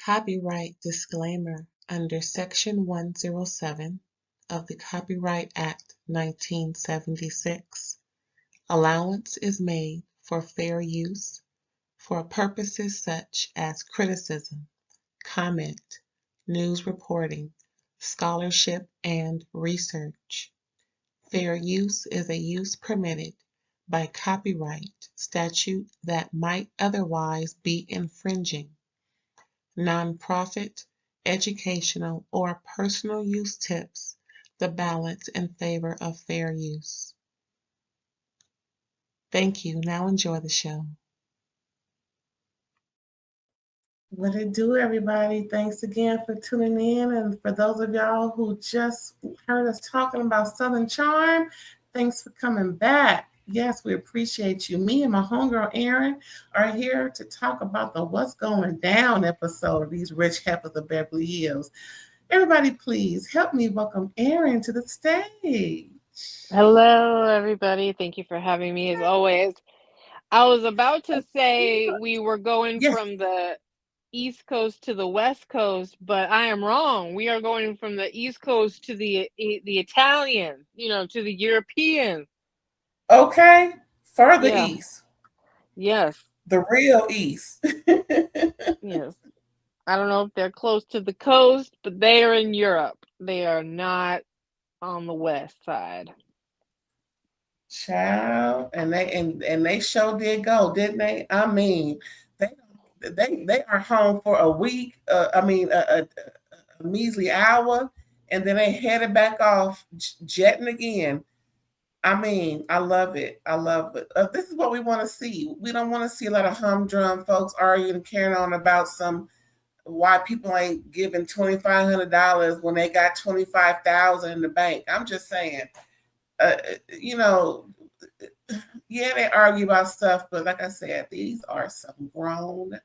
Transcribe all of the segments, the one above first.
Copyright disclaimer under Section 107 of the Copyright Act 1976. Allowance is made for fair use for purposes such as criticism, comment, news reporting, scholarship, and research. Fair use is a use permitted by copyright statute that might otherwise be infringing. Nonprofit, educational, or personal use tips the balance in favor of fair use. Thank you. Now enjoy the show. What it do, everybody? Thanks again for tuning in. And for those of y'all who just heard us talking about Southern Charm, thanks for coming back. Yes, we appreciate you. Me and my homegirl Erin are here to talk about the What's Going Down episode of these Rich Heifers of Beverly Hills. Everybody, please help me welcome Erin to the stage. Hello, everybody. Thank you for having me as always. I was about to say we were going from the East Coast to the West Coast, but I am wrong. We are going from the East Coast to the Italian, to the European. Okay, further east. Yes. The real east. Yes. I don't know if they're close to the coast, but they are in Europe. They are not on the west side. Child, and they sure did go, didn't they? I mean, they are home for a week. A measly hour, and then they headed back off jetting again. I mean, I love it. I love it. This is what we want to see. We don't want to see a lot of humdrum folks arguing and carrying on about why people ain't giving $2,500 when they got $25,000 in the bank. I'm just saying, they argue about stuff, but like I said, these are some grown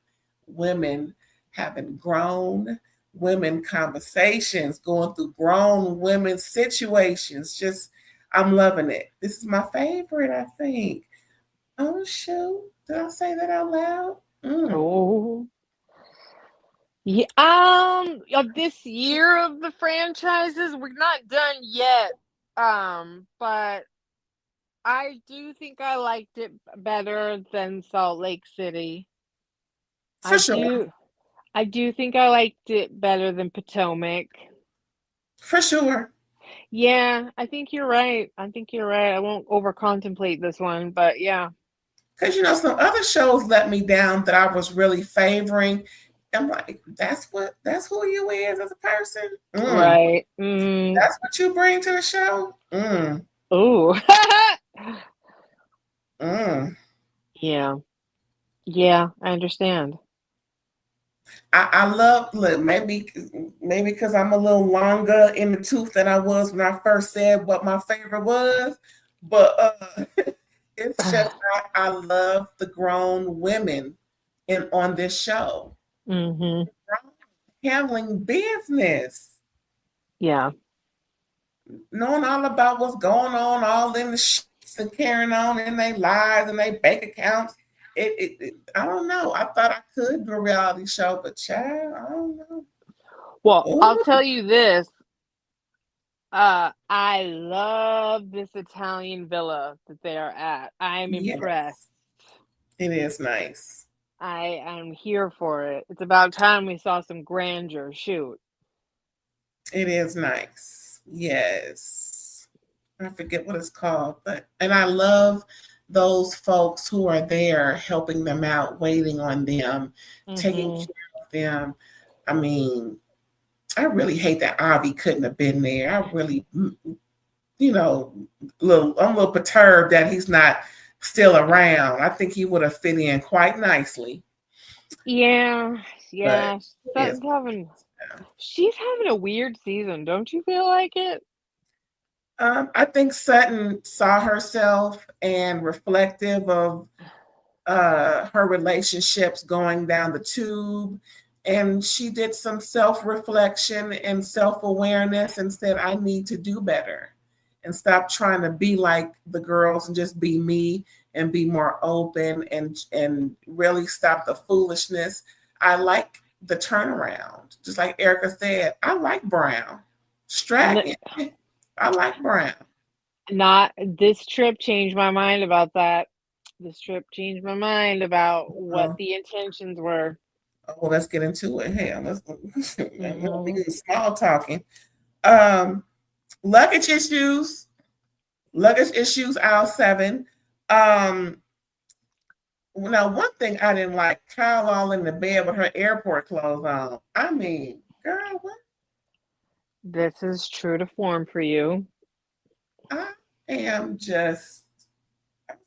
women having grown women conversations, going through grown women situations. Just, I'm loving it. This is my favorite, I think. Oh, shoot. Did I say that out loud? Oh. Yeah, of this year of the franchises, we're not done yet. But I do think I liked it better than Salt Lake City. For sure. I do think I liked it better than Potomac. For sure. Yeah, I think you're right. I won't over contemplate this one, but yeah. Because some other shows let me down that I was really favoring. I'm like, that's who you is as a person. Right. That's what you bring to the show. Ooh. Yeah, I understand. I love, look, maybe because I'm a little longer in the tooth than I was when I first said what my favorite was, but it's just I love the grown women on this show. Handling business. Yeah. Knowing all about what's going on, all in the sheets and carrying on in their lives and their bank accounts. I don't know. I thought I could do a reality show, but child, I don't know. Well, I'll tell you this. I love this Italian villa that they are at. I'm impressed. It is nice. I am here for it. It's about time we saw some grandeur. Shoot. It is nice. Yes. I forget what it's called, and I love those folks who are there helping them out, waiting on them, taking care of them. I mean, I really hate that Avi couldn't have been there. I really, I'm a little perturbed that he's not still around. I think he would have fit in quite nicely. Yeah. She's having a weird season. Don't you feel like it? I think Sutton saw herself and reflective of her relationships going down the tube. And she did some self-reflection and self-awareness and said, I need to do better and stop trying to be like the girls and just be me and be more open and really stop the foolishness. I like the turnaround. Just like Erica said, I like brown. Strachan, I like brown. Not this trip changed my mind about that. This trip changed my mind about what the intentions were. Well, let's get into it. Hell, let's Mm-hmm. be small talking. Luggage issues. Luggage issues, aisle 7. Now, one thing I didn't like, Kyle all in the bed with her airport clothes on. I mean, girl, what? This is true to form for you. I am just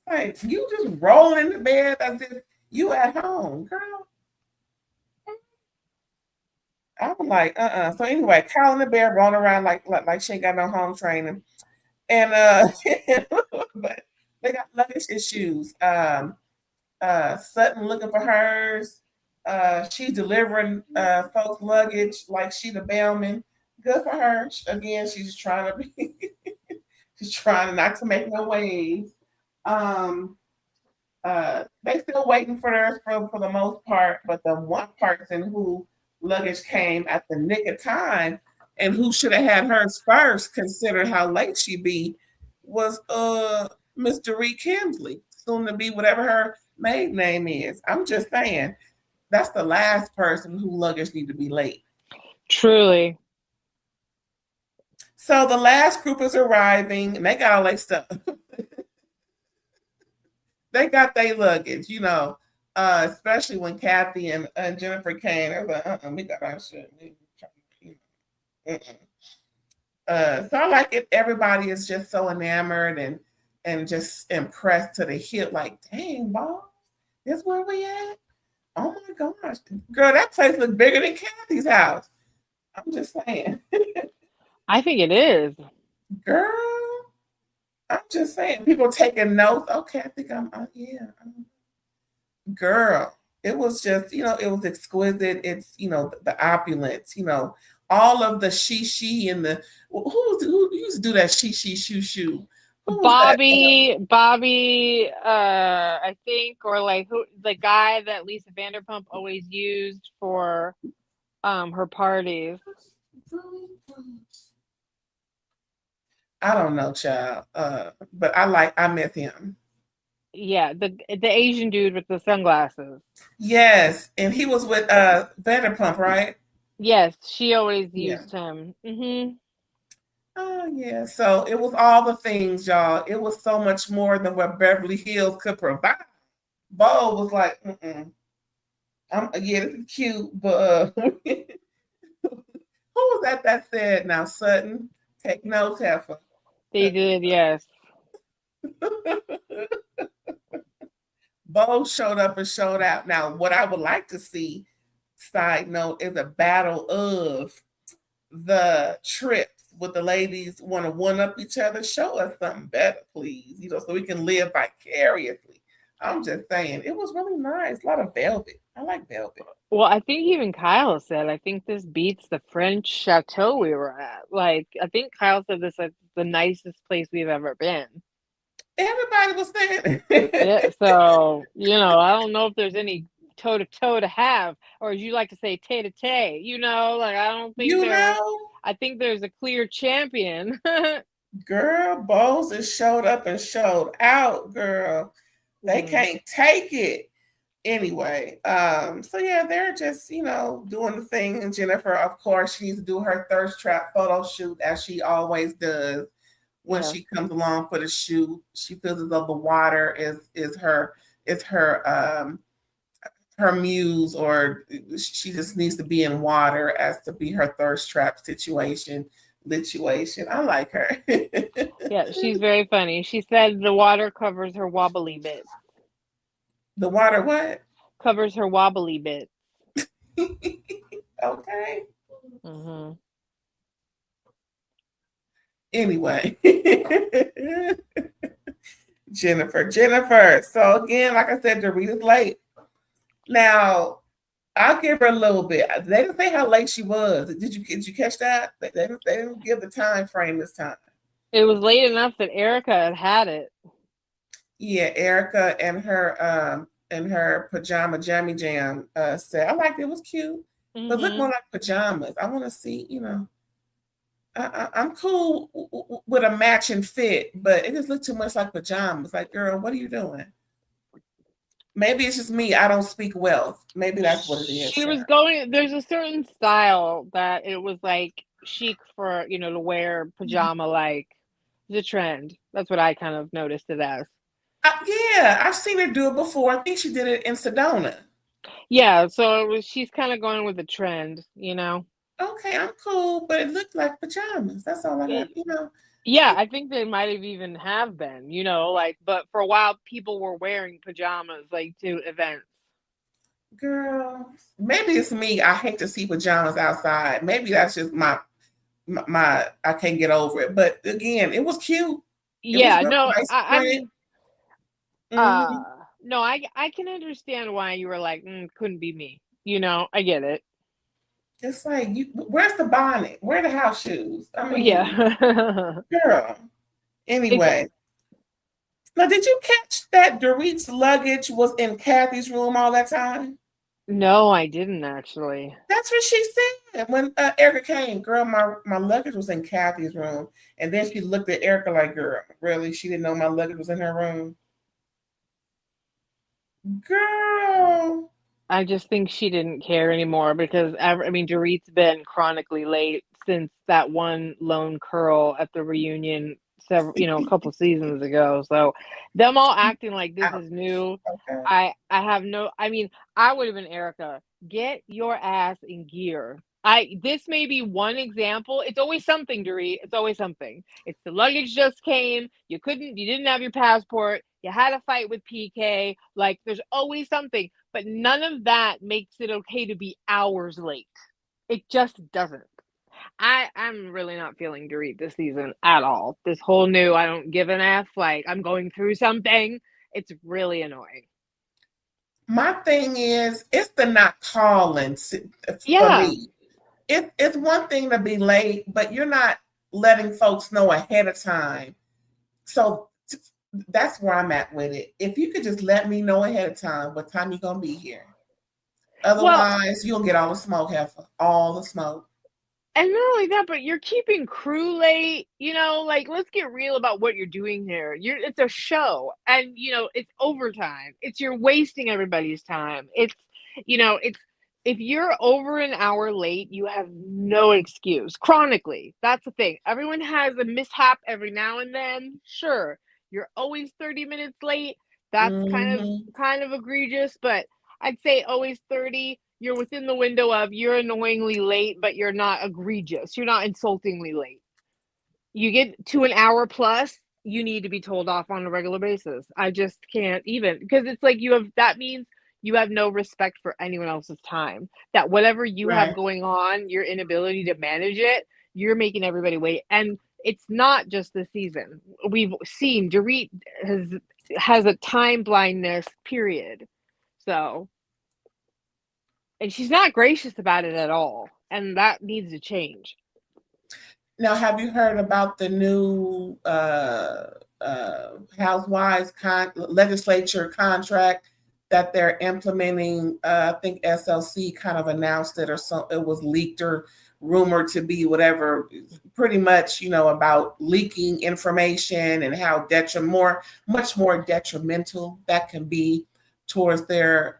like, you just rolling in the bed as if you at home, girl. I'm like, So anyway, Kyle in the bed rolling around like she ain't got no home training. And but they got luggage issues. Sutton looking for hers. She's delivering folks' luggage like she the bellman. Good for her. Again, she's trying to be she's trying not to make no waves. They still waiting for theirs for the most part, but the one person who luggage came at the nick of time and who should have had hers first, considering how late she be, was Miss Doree Kemsley, soon to be whatever her maiden name is. I'm just saying, that's the last person who luggage need to be late. Truly. So the last group is arriving, and they got all their stuff. They got their luggage, you know. Especially when Kathy and Jennifer came, they were like, we got our shit. So I like it. Everybody is just so enamored and just impressed to the hilt. Like, dang, boss, this where we at? Oh my gosh, girl, that place looks bigger than Kathy's house. I'm just saying. I think it is. Girl, I'm just saying. People taking notes. Okay, I think yeah. Girl, it was just, it was exquisite. It's, the opulence, all of the she and the who used to do that she shoo. Bobby, I think, or like who, the guy that Lisa Vanderpump always used for her parties. I don't know, child. But I met him. Yeah, the Asian dude with the sunglasses. Yes, and he was with Vanderpump, right? Yes, she always used him. Mm-hmm. Oh yeah, so it was all the things, y'all. It was so much more than what Beverly Hills could provide. Bo was like, yeah, this is cute, but who was that said? Now Sutton, take notes, Heifer. They did, yes. Bo showed up and showed out. Now, what I would like to see, side note, is a battle of the trips with the ladies want to one up each other. Show us something better, please. So we can live vicariously. I'm just saying, it was really nice. A lot of velvet. I like velvet. Well, I think even Kyle said, I think this beats the French chateau we were at. Like, I think Kyle said this is the nicest place we've ever been. Everybody was saying Yeah, so, I don't know if there's any toe-to-toe to have, or as you like to say, tay-to-tay, like, I don't think I think there's a clear champion. Girl, Bose has showed up and showed out, girl. They can't take it. Anyway, so yeah, they're just, doing the thing. And Jennifer, of course, she needs to do her thirst trap photo shoot as she always does. When she comes along for the shoot, she feels as though the water is her muse, or she just needs to be in water as to be her thirst trap situation. I like her. Yeah, she's very funny. She said the water covers her wobbly bits. The water what? Covers her wobbly bits. Okay. Mm-hmm. Anyway. Jennifer. So again, like I said, Dorita's late. Now, I'll give her a little bit. They didn't say how late she was. Did you catch that? They didn't give the time frame this time. It was late enough that Erica had it. Yeah, Erica and her pajama jammy jam said, I liked it. It was cute. but look more Mm-hmm. like pajamas. I want to see, I'm cool with a matching fit, but it just looked too much like pajamas. Like, girl, what are you doing? Maybe it's just me. I don't speak wealth. Maybe that's what it is, She was child. going, there's a certain style that it was like chic for, to wear pajama like the trend. That's what I kind of noticed it as. Yeah, I've seen her do it before. I think she did it in Sedona. Yeah, so she's kind of going with the trend. Okay, I'm cool, but it looked like pajamas. That's all I got. Yeah, I think they might have even have been, like, but for a while people were wearing pajamas like to events. Girl, maybe it's me. I hate to see pajamas outside. Maybe that's just my I can't get over it. But again, it was cute. It was Yeah, real no, nice I print. mean, Hmm. no, I can understand why you were like, couldn't be me. I get it. It's like, where's the bonnet? Where are the house shoes? I mean, Yeah. girl. It's Anyway, now did you catch that Dorit's luggage was in Kathy's room all that time? No, I didn't actually. That's what she said when Erica came. Girl, my luggage was in Kathy's room. And then she looked at Erica like, girl, really? She didn't know my luggage was in her room? Girl. I just think she didn't care anymore because I mean, Dorit's been chronically late since that one lone curl at the reunion a couple seasons ago. So them all acting like this Ouch. is new. Okay. I have no. I mean, I would have been Erica. Get your ass in gear. This may be one example. It's always something, Dorit. It's always something. It's the luggage just came. You didn't have your passport. You had a fight with PK. Like, there's always something, but none of that makes it okay to be hours late. It just doesn't. I'm really not feeling Dorit this season at all. This whole new I don't give an F, like I'm going through something. It's really annoying. My thing is, it's the not calling for Yeah. me. It's one thing to be late, but you're not letting folks know ahead of time. So that's where I'm at with it. If you could just let me know ahead of time what time you're gonna be here. Well, Otherwise, you'll get all the smoke, heifer. All the smoke. and not only that, but you're keeping crew late, like let's get real about what you're doing here. It's a show and it's overtime. You're wasting everybody's time. It's if you're over an hour late, you have no excuse. Chronically. That's the thing. Everyone has a mishap every now and then. Sure. You're always 30 minutes late. That's Mm-hmm. kind of egregious, but I'd say always 30. You're within the window of you're annoyingly late, but you're not egregious. You're not insultingly late. You get to an hour plus, you need to be told off on a regular basis. I just can't even because it's like that means you have no respect for anyone else's time. That whatever you have Right. going on, your inability to manage it, you're making everybody wait. And it's not just this season. We've seen Dorit has a time blindness, period. So, and she's not gracious about it at all, and that needs to change. Now, have you heard about the new housewives legislature contract that they're implementing? I think SLC kind of announced it, or so it was leaked or rumored to be, whatever. Pretty much, about leaking information and how much more detrimental that can be towards their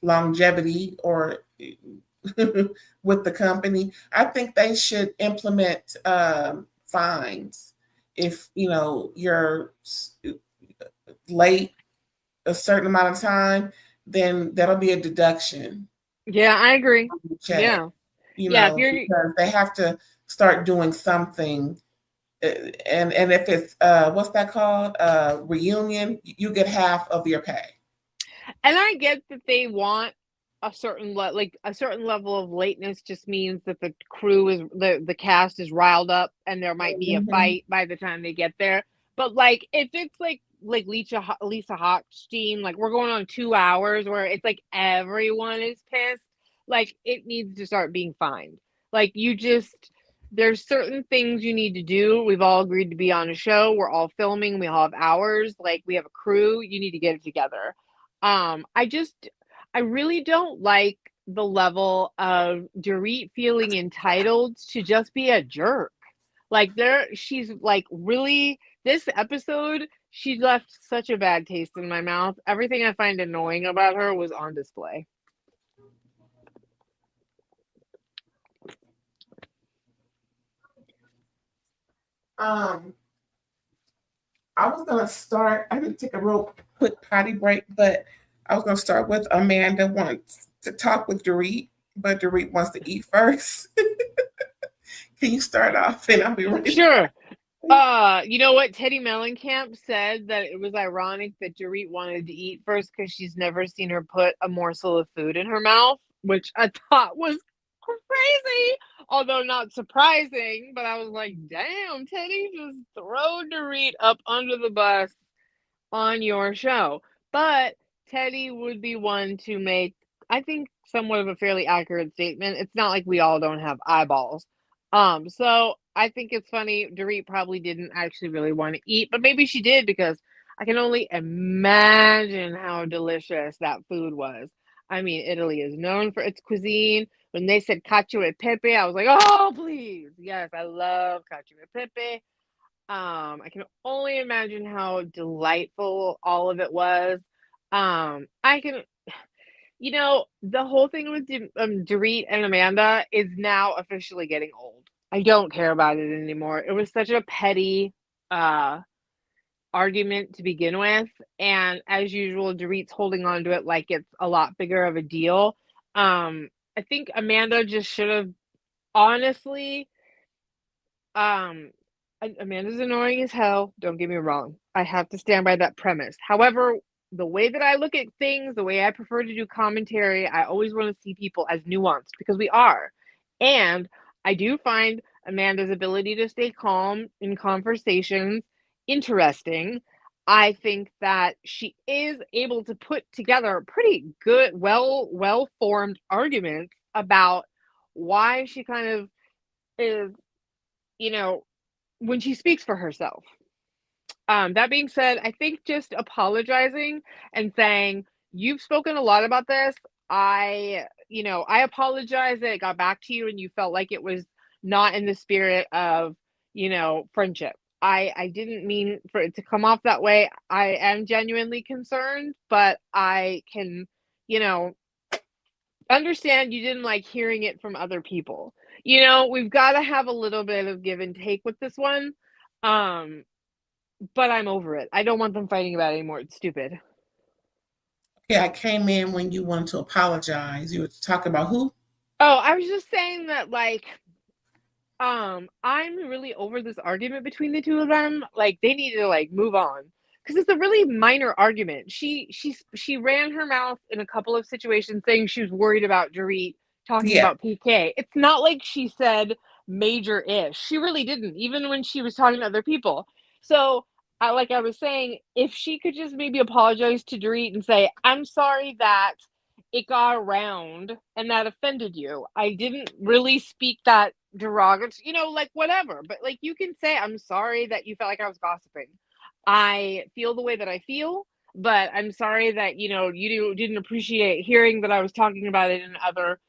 longevity or with the company. I think they should implement fines if you're late a certain amount of time. Then that'll be a deduction. Yeah, I agree. Check, Yeah. Yeah, if you're because they have to start doing something. And if it's what's that called? Reunion, you get half of your pay. and I get that they want a certain like a certain level of lateness just means that the crew is the cast is riled up and there might be a Mm-hmm. fight by the time they get there. But like if it's like Lisa Hochstein, like we're going on 2 hours where it's like everyone is pissed, like it needs to start being fined. Like there's certain things you need to do. We've all agreed to be on a show. We're all filming. We all have hours. Like we have a crew. You need to get it together. I really don't like the level of Dorit feeling entitled to just be a jerk. Like she's like really this episode, she left such a bad taste in my mouth. Everything I find annoying about her was on display. I was gonna start. I didn't take a real quick potty break, but I was gonna start with Amanda wants to talk with Dorit, but Dorit wants to eat first. Can you start off and I'll be ready? Sure. You know what? Teddy Mellencamp said that it was ironic that Dorit wanted to eat first because she's never seen her put a morsel of food in her mouth, which I thought was crazy, although not surprising. But I was like, damn, Teddy, just throw Dorit up under the bus on your show. But Teddy would be one to make, I think, somewhat of a fairly accurate statement. It's not like we all don't have eyeballs. So I think it's funny. Dorit probably didn't actually really want to eat, but maybe she did because I can only imagine how delicious that food was. I mean, Italy is known for its cuisine. When they said cacio e pepe, I was like, oh, please. Yes, I love cacio e pepe. I can only imagine how delightful all of it was. I can, the whole thing with Dorit and Amanda is now officially getting old. I don't care about it anymore. It was such a petty argument to begin with, and as usual, Dorit's holding on to it like it's a lot bigger of a deal. I think Amanda just should have honestly. Amanda's annoying as hell. Don't get me wrong. I have to stand by that premise. However, the way that I look at things, the way I prefer to do commentary, I always want to see people as nuanced because we are. And I do find Amanda's ability to stay calm in conversations interesting. I think that she is able to put together pretty good, well-formed arguments about why she kind of is, when she speaks for herself. That being said, I think just apologizing and saying, you've spoken a lot about this. I apologize that it got back to you and you felt like it was not in the spirit of, friendship. I didn't mean for it to come off that way. I am genuinely concerned, but I can, you know, understand you didn't like hearing it from other people. We've got to have a little bit of give and take with this one. Um, but I'm over it. I don't want them fighting about it anymore. It's stupid. Yeah, I came in when you wanted to apologize. You were talking about who? Oh, I was just saying that, like, I'm really over this argument between the two of them. Like, they need to like move on because it's a really minor argument. She ran her mouth in a couple of situations saying she was worried about Dorit talking Yeah. about PK. It's not like she said major ish. She really didn't, even when she was talking to other people. So like I was saying, if she could just maybe apologize to Dorit and say, I'm sorry that it got around and that offended you. I didn't really speak that derogatory, like whatever. But like you can say, I'm sorry that you felt like I was gossiping. I feel the way that I feel, but I'm sorry that, you didn't appreciate hearing that I was talking about it in other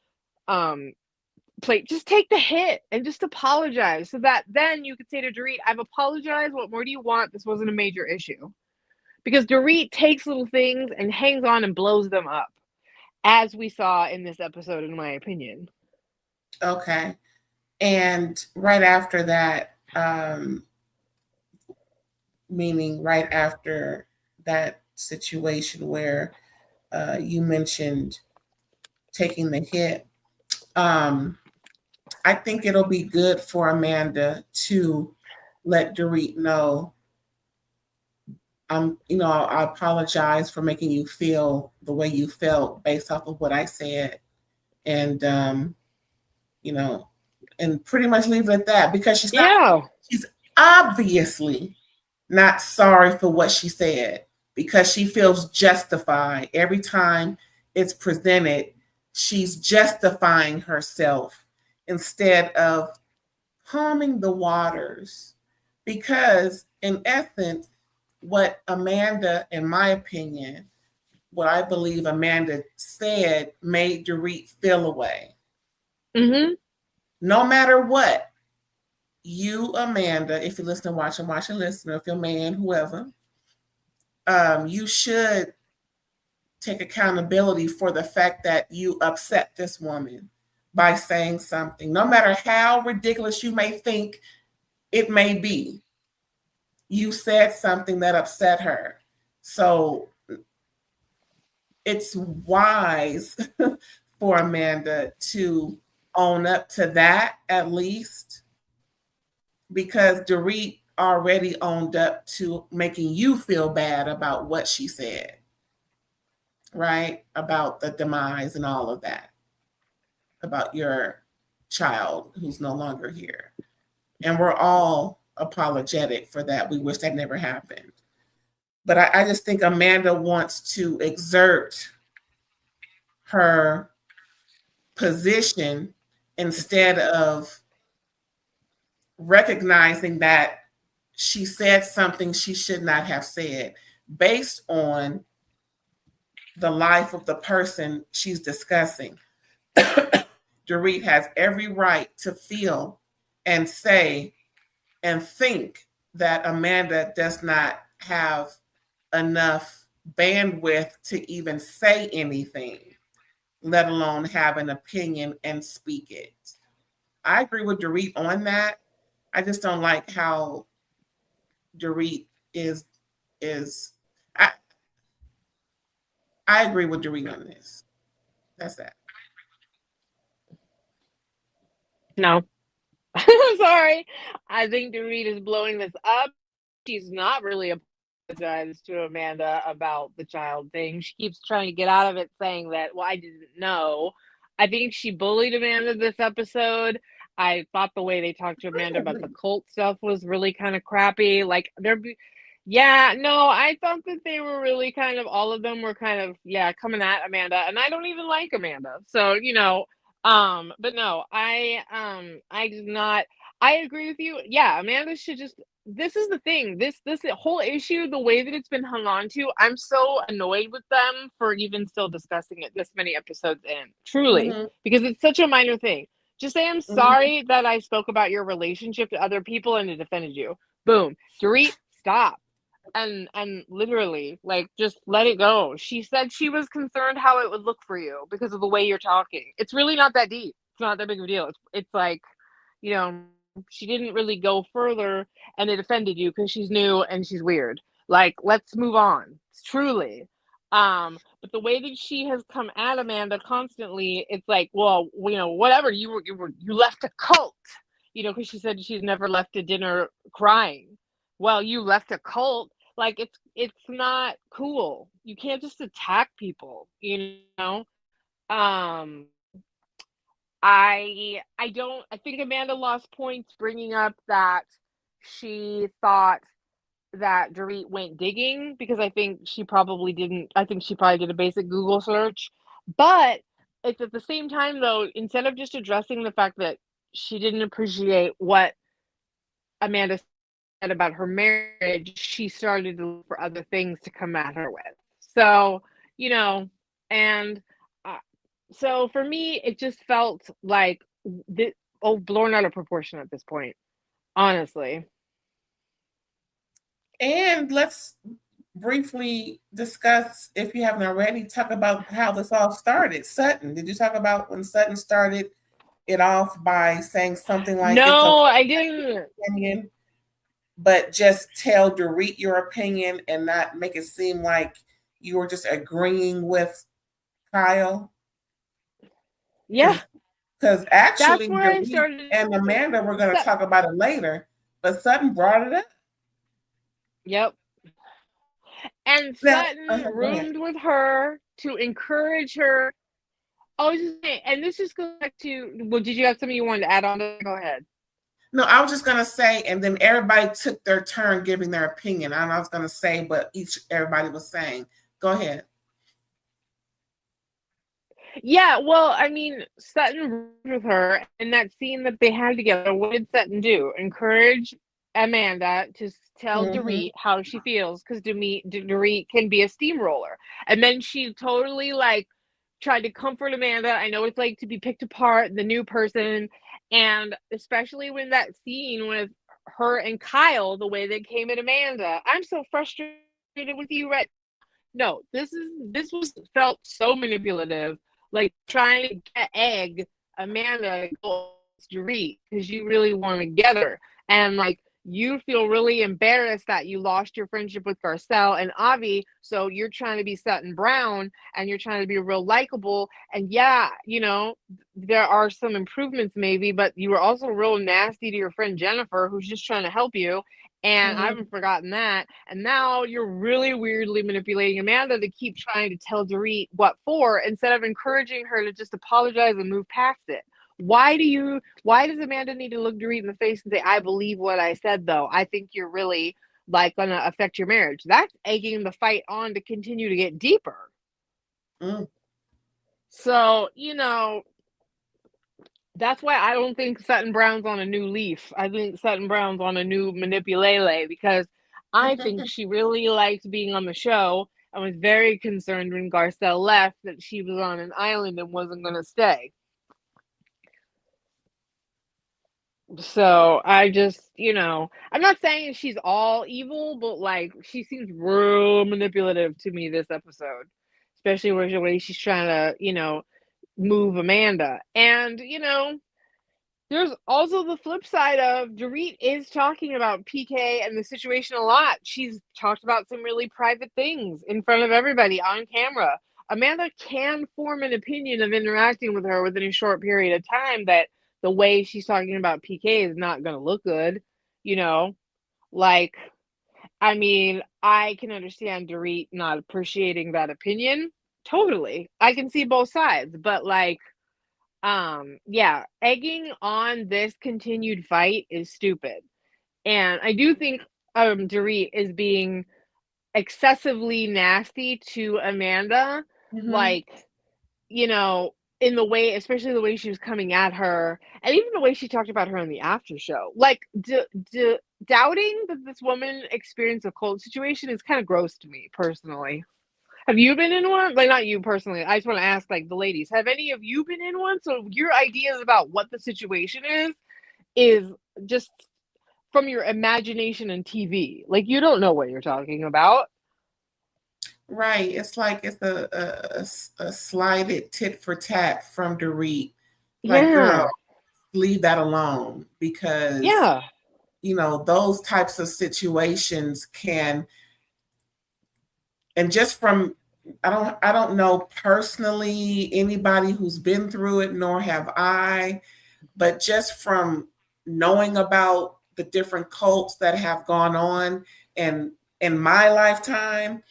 plate. Just take the hit and just apologize so that then you could say to Dorit, I've apologized. What more do you want? This wasn't a major issue. Because Dorit takes little things and hangs on and blows them up, as we saw in this episode, in my opinion. Okay. And right after that, meaning right after that situation where you mentioned taking the hit, I think it'll be good for Amanda to let Dorit know, I apologize for making you feel the way you felt based off of what I said. And, and pretty much leave it at that because she's obviously not sorry for what she said because she feels justified every time it's presented. She's justifying herself instead of calming the waters because in essence what Amanda, in my opinion, what I believe Amanda said made Dorit feel away. Mm-hmm. No matter what, you, Amanda, if you listen, watch and listen, or if you're a man, whoever, you should take accountability for the fact that you upset this woman by saying something, no matter how ridiculous you may think it may be. You said something that upset her. So it's wise for Amanda to own up to that at least, because Dorit already owned up to making you feel bad about what she said, right? About the demise and all of that, about your child who's no longer here. And we're all apologetic for that. We wish that never happened. But I just think Amanda wants to exert her position instead of recognizing that she said something she should not have said based on the life of the person she's discussing. Dorit has every right to feel and say and think that Amanda does not have enough bandwidth to even say anything, let alone have an opinion and speak it. I agree with Dorit on that. I just don't like how Dorit is I I agree with Dorit on this. That's that. No. Sorry. I think Dorit is blowing this up. She's not really apologized to Amanda about the child thing. She keeps trying to get out of it saying that, well, I didn't know. I think she bullied Amanda this episode. I thought the way they talked to Amanda about the cult stuff was really kind of crappy. Like, yeah, no, I thought that they were really kind of, all of them were kind of, yeah, coming at Amanda. And I don't even like Amanda. So, but no, I did not. I agree with you. Yeah, Amanda should just. This is the thing. This whole issue, the way that it's been hung on to, I'm so annoyed with them for even still discussing it this many episodes in. Truly, because it's such a minor thing. Just say I'm sorry that I spoke about your relationship to other people and it offended you. Boom, Dorit, stop. And literally, like, just let it go. She said she was concerned how it would look for you because of the way you're talking. It's really not that deep. It's not that big of a deal. It's like, she didn't really go further and it offended you because she's new and she's weird. Like, let's move on. Truly. But the way that she has come at Amanda constantly, it's like, well, whatever, you left a cult, because she said she's never left a dinner crying. Well, you left a cult. Like, it's not cool. You can't just attack people, Um, I think Amanda lost points bringing up that she thought that Dorit went digging, because I think she probably didn't. I think she probably did a basic Google search. But it's at the same time, though, instead of just addressing the fact that she didn't appreciate what Amanda said about her marriage, she started to look for other things to come at her with. So, and so for me, it just felt like blown out of proportion at this point, honestly. And let's briefly discuss, if you haven't already, talk about how this all started. Sutton, did you talk about when Sutton started it off by saying something like, no, I didn't. Opinion, but just tell Dorit your opinion and not make it seem like you were just agreeing with Kyle? Yeah. Because actually, that's where I Dorit started. and Amanda were going to talk about it later, but Sutton brought it up. Yep. And Sutton roomed with her to encourage her. I was just saying, and this just goes back to, well, did you have something you wanted to add on to? Go ahead. No, I was just going to say, and then everybody took their turn giving their opinion. I don't know what I was going to say, but everybody was saying. Go ahead. Yeah, well, I mean, Sutton roomed with her in that scene that they had together. What did Sutton do? Encourage Amanda to tell Mm-hmm. Dorit how she feels, because Dorit can be a steamroller. And then she totally like tried to comfort Amanda. I know it's like to be picked apart, the new person, and especially when that scene with her and Kyle, the way they came at Amanda. I'm so frustrated with you right. No, this was felt so manipulative, like trying to get egg Amanda to go Dorit because you really want to get her, and like you feel really embarrassed that you lost your friendship with Garcelle and Avi, so you're trying to be Sutton Brown and you're trying to be real likable. And yeah, you know, there are some improvements maybe, but you were also real nasty to your friend Jennifer, who's just trying to help you. And I Mm-hmm. haven't forgotten that. And now you're really weirdly manipulating Amanda to keep trying to tell Dorit what for instead of encouraging her to just apologize and move past it. Why does Amanda need to look Dorit in the face and say, I believe what I said though? I think you're really like gonna affect your marriage. That's egging the fight on to continue to get deeper. Mm. So, you know, that's why I don't think Sutton Brown's on a new leaf. I think Sutton Brown's on a new manipulele because I think she really liked being on the show and was very concerned when Garcelle left that she was on an island and wasn't going to stay. So I just, you know, I'm not saying she's all evil, but like she seems real manipulative to me this episode, especially with the way she's trying to, you know, move Amanda. And, you know, there's also the flip side of Dorit is talking about PK and the situation a lot. She's talked about some really private things in front of everybody on camera. Amanda can form an opinion of interacting with her within a short period of time that the way she's talking about PK is not going to look good. You know, like, I mean, I can understand Dorit not appreciating that opinion. Totally. I can see both sides, but like, yeah, egging on this continued fight is stupid. And I do think Dorit is being excessively nasty to Amanda, Mm-hmm. like, you know, in the way, especially the way she was coming at her, and even the way she talked about her on the after show. Like, doubting that this woman experienced a cult situation is kind of gross to me personally. Have you been in one? Like, not you personally. I just want to ask, like, the ladies. Have any of you been in one? So your ideas about what the situation is just from your imagination and TV. Like, you don't know what you're talking about. Right. It's like it's a slighted tit for tat from Dorit. Like, girl, Yeah. leave that alone because Yeah. you know those types of situations can, and just from I don't know personally anybody who's been through it, nor have I, but just from knowing about the different cults that have gone on and in my lifetime,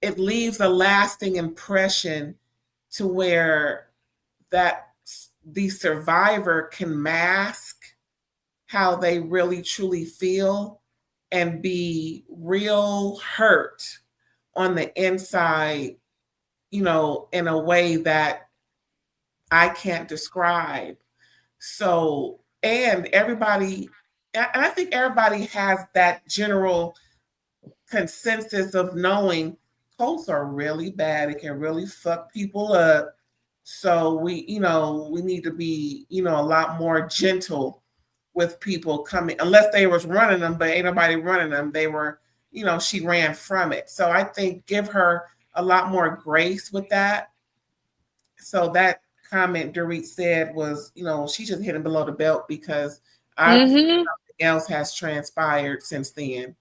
it leaves a lasting impression to where that the survivor can mask how they really truly feel and be real hurt on the inside, you know, in a way that I can't describe. So, and everybody, and I think everybody has that general consensus of knowing cults are really bad. It can really fuck people up. So we need to be, a lot more gentle with people coming, unless they was running them, but ain't nobody running them. They were, she ran from it. So I think give her a lot more grace with that. So that comment Dorit said was, she just hitting below the belt because obviously Mm-hmm. something else has transpired since then.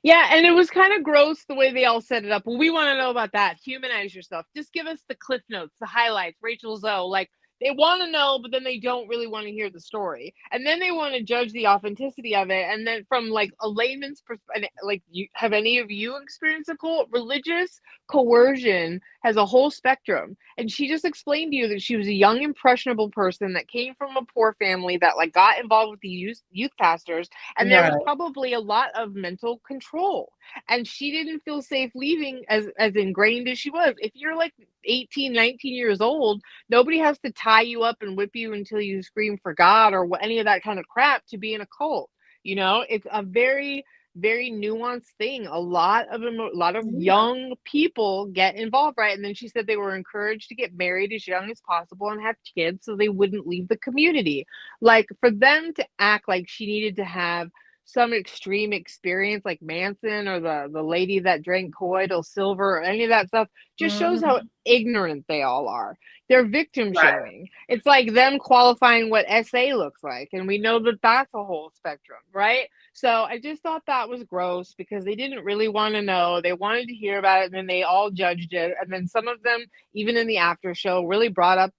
Yeah, and it was kind of gross the way they all set it up. Well, we want to know about that. Humanize yourself. Just give us the cliff notes, the highlights. Rachel Zoe, like they want to know, but then they don't really want to hear the story, and then they want to judge the authenticity of it. And then from like a layman's perspective, like you have any of you experienced a cult? Religious coercion has a whole spectrum, and she just explained to you that she was a young, impressionable person that came from a poor family that like got involved with the youth pastors, and there was Right. probably a lot of mental control, and she didn't feel safe leaving as ingrained as she was. If you're like 18, 19 years old, nobody has to tie you up and whip you until you scream for God or any of that kind of crap to be in a cult. You know, it's a very very nuanced thing. A lot of Yeah. young people get involved, right? And then she said they were encouraged to get married as young as possible and have kids so they wouldn't leave the community. Like, for them to act like she needed to have some extreme experience like Manson or the lady that drank colloidal silver or any of that stuff just shows how Mhm. ignorant they all are. They're victim Right. shaming. It's like them qualifying what SA looks like, and we know that that's a whole spectrum, right? So I just thought that was gross because they didn't really want to know. They wanted to hear about it, and then they all judged it. And then some of them, even in the after show, really brought up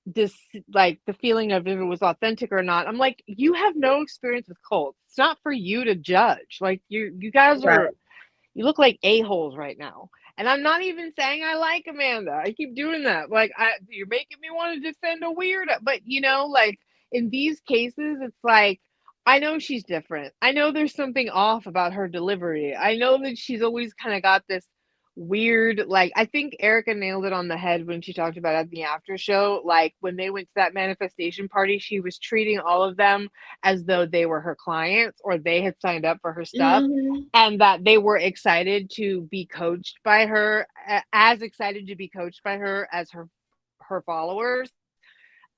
this like the feeling of if it was authentic or not. I'm like, you have no experience with cults. It's not for you to judge. Like, you guys Right. are, you look like a-holes right now. And I'm not even saying I like Amanda. I keep doing that. Like, you're making me want to defend a weird, but like in these cases, it's like I know she's different. I know there's something off about her delivery. I know that she's always kind of got this weird, like, I think Erica nailed it on the head when she talked about it at the after show. Like, when they went to that manifestation party, she was treating all of them as though they were her clients or they had signed up for her stuff, Mhm. and that they were excited to be coached by her, as excited to be coached by her as her followers,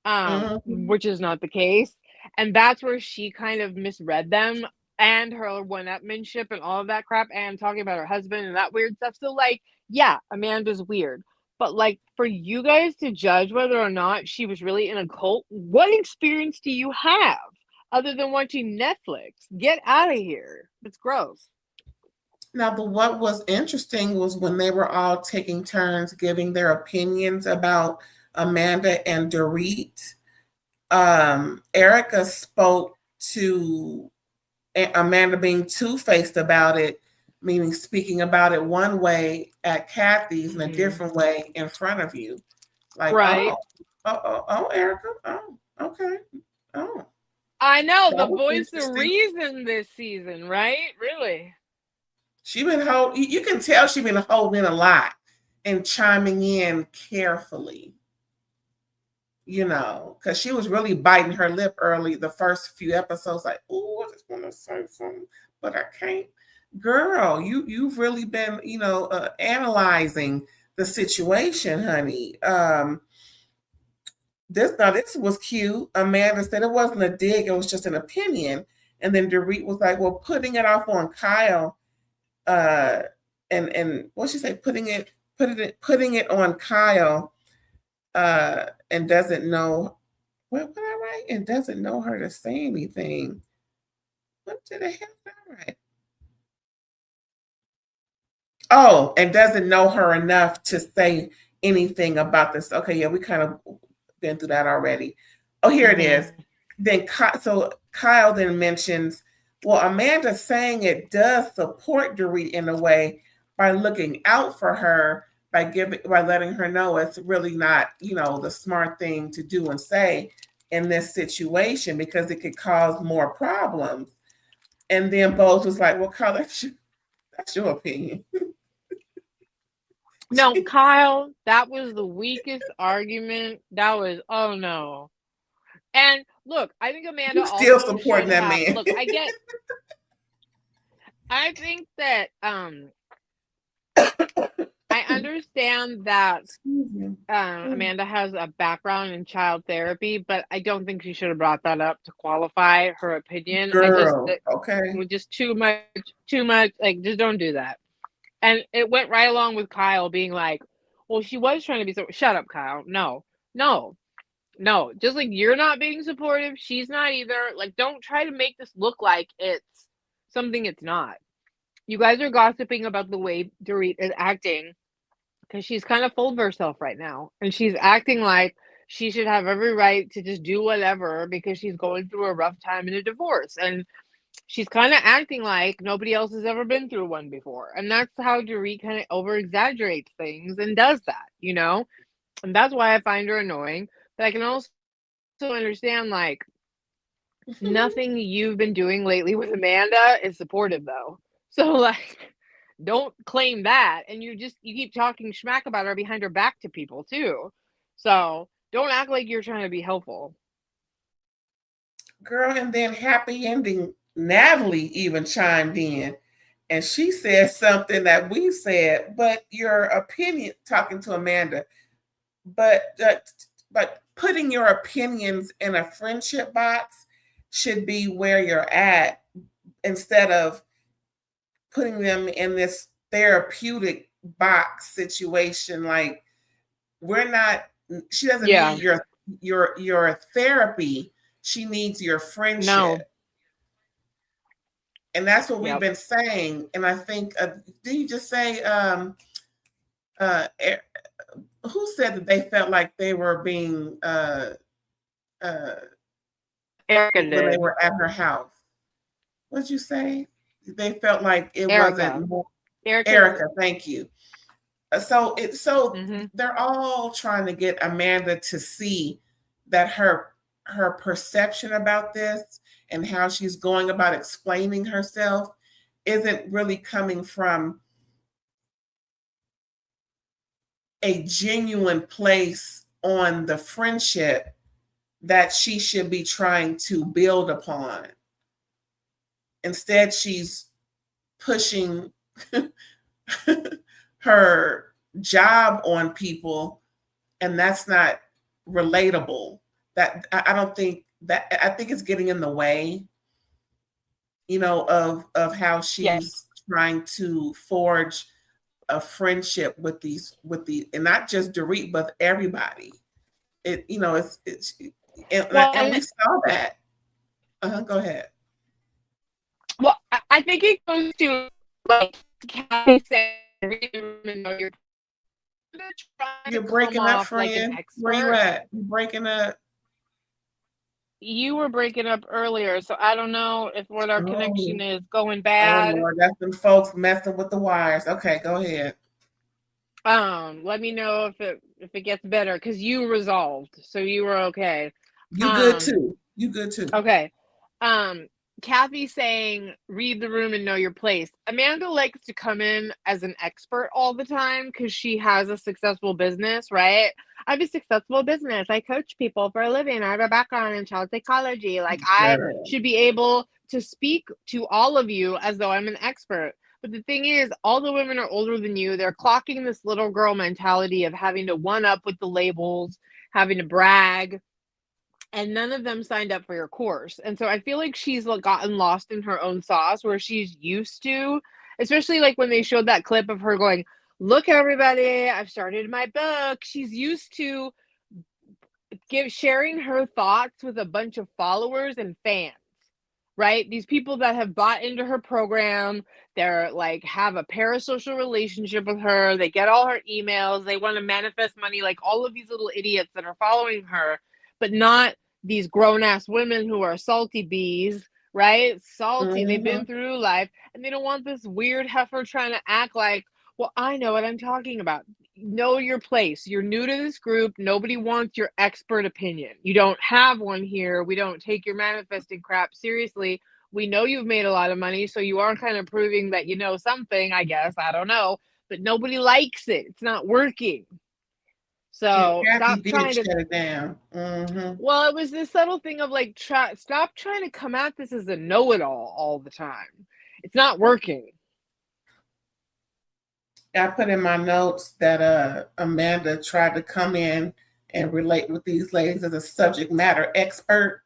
Mhm. which is not the case. And that's where she kind of misread them and her one-upmanship and all of that crap, and talking about her husband and that weird stuff. So, like, yeah, Amanda's weird, but like, for you guys to judge whether or not she was really in a cult, what experience do you have other than watching Netflix? Get out of here. It's gross. Now, what was interesting was when they were all taking turns giving their opinions about Amanda and Dorit. Erica spoke to Amanda being two-faced about it, meaning speaking about it one way at Kathy's and a Mm-hmm. different way in front of you. Like, Right. Erica, oh, okay, oh, I know, the that was voice of interesting. reason this season, right? Really? She been hold. You can tell she been holding a lot and chiming in carefully. Because she was really biting her lip early, the first few episodes, like, oh, I just want to say something, but I can't. Girl, you've really been, analyzing the situation, honey. This was cute. Amanda said it wasn't a dig, it was just an opinion. And then Dorit was like, well, putting it off on Kyle, uh, and what she say, putting it on Kyle, and doesn't know what I write, and doesn't know her to say anything. What did the hell did I write? Oh, and doesn't know her enough to say anything about this. Okay, yeah, we kind of been through that already. Oh, here it is. Mm-hmm. Then so Kyle then mentions, well, Amanda saying it does support Dorit in a way by looking out for her, by letting her know it's really not, the smart thing to do and say in this situation because it could cause more problems. And then Bose was like, well, Kyle, that's your opinion. No, Kyle, that was the weakest argument. That was, oh no. And look, I think Amanda You still also should supporting that have, man. look, I think that I understand that Excuse me. Amanda has a background in child therapy, but I don't think she should have brought that up to qualify her opinion. I just, Girl, okay. was just too much. Like, just don't do that. And it went right along with Kyle being like, well, she was trying to be so. Shut up, Kyle. No, no, no. Just like you're not being supportive, she's not either. Like, don't try to make this look like it's something it's not. You guys are gossiping about the way Dorit is acting because she's kind of full of herself right now. And she's acting like she should have every right to just do whatever because she's going through a rough time in a divorce. And she's kind of acting like nobody else has ever been through one before. And that's how Dorit kind of over exaggerates things and does that. And that's why I find her annoying. But I can also understand, like, nothing you've been doing lately with Amanda is supportive, though. So, like, don't claim that. And you keep talking smack about her behind her back to people, too. So, don't act like you're trying to be helpful. Girl, and then happy ending Natalie even chimed in, and she said something that we said, but your opinion, talking to Amanda, but putting your opinions in a friendship box should be where you're at, instead of putting them in this therapeutic box situation. Like, we're not, she doesn't Yeah. need your therapy, she needs your friendship. No. And that's what we've Yep. been saying. And I think, did you just say, who said that they felt like they were being, Erica when they did. were at her house? What'd you say? They felt like it Erica. wasn't more. Erica. Erica, thank you. So Mhm. they're all trying to get Amanda to see that her perception about this and how she's going about explaining herself isn't really coming from a genuine place on the friendship that she should be trying to build upon. Instead, she's pushing her job on people, and that's not relatable. That I don't think that, I think it's getting in the way, of how she's trying to forge a friendship with and not just Dorit, but everybody. It's and we saw that. Go ahead. Well, I think it goes to, like Kathy said, read the room and know you're breaking up, friend. Like an expert. Where you at? You're breaking up. You were breaking up earlier, so I don't know if what our connection is going bad. Oh Lord, that's them folks messing with the wires. Okay, go ahead. Let me know if it gets better, because you resolved, so you were okay. You good too. You good too. Okay. Kathy saying, read the room and know your place. Amanda likes to come in as an expert all the time because she has a successful business, right? I have a successful business. I coach people for a living. I have a background in child psychology. Like, I should be able to speak to all of you as though I'm an expert. But the thing is, all the women are older than you. They're clocking this little girl mentality of having to one up with the labels, having to brag. And none of them signed up for your course. And so I feel like she's gotten lost in her own sauce, where she's used to, especially like when they showed that clip of her going, look, everybody, I've started my book. She's used to sharing her thoughts with a bunch of followers and fans, right? These people that have bought into her program, they're like, have a parasocial relationship with her. They get all her emails. They want to manifest money, like all of these little idiots that are following her, but not these grown-ass women who are salty bees, right? Salty. They've been through life, and they don't want this weird heifer trying to act like, well, I know what I'm talking about. Know your place. You're new to this group. Nobody wants your expert opinion. You don't have one here. We don't take your manifesting crap seriously. We know you've made a lot of money, so you are kind of proving that you know something, I guess. I don't know. But nobody likes it. It's not working. So stop trying to shut it down. Well, it was this subtle thing of like, stop trying to come at this as a know-it-all all the time. It's not working. I put in my notes that Amanda tried to come in and relate with these ladies as a subject matter expert.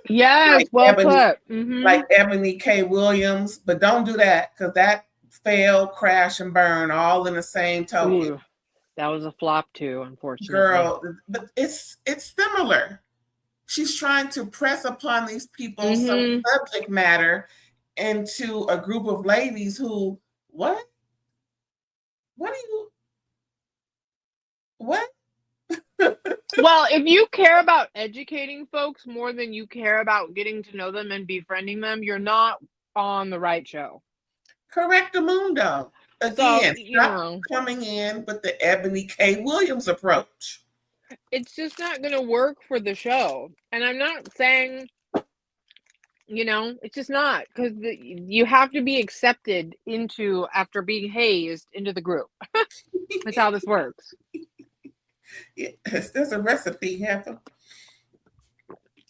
Yes, like well Ebony, put. Like Ebony K. Williams, but don't do that, because that fail, crash, and burn all in the same token. Ooh, that was a flop too, unfortunately. Girl, but it's similar. She's trying to press upon these people some subject matter into a group of ladies who, what? What Well, if you care about educating folks more than you care about getting to know them and befriending them, you're not on the right show. Correctamundo. Again, so, stop coming in with the Ebony K. Williams approach. It's just not going to work for the show. And I'm not saying, it's just not, because you have to be accepted after being hazed into the group. That's how this works. Yes, there's a recipe, Heather.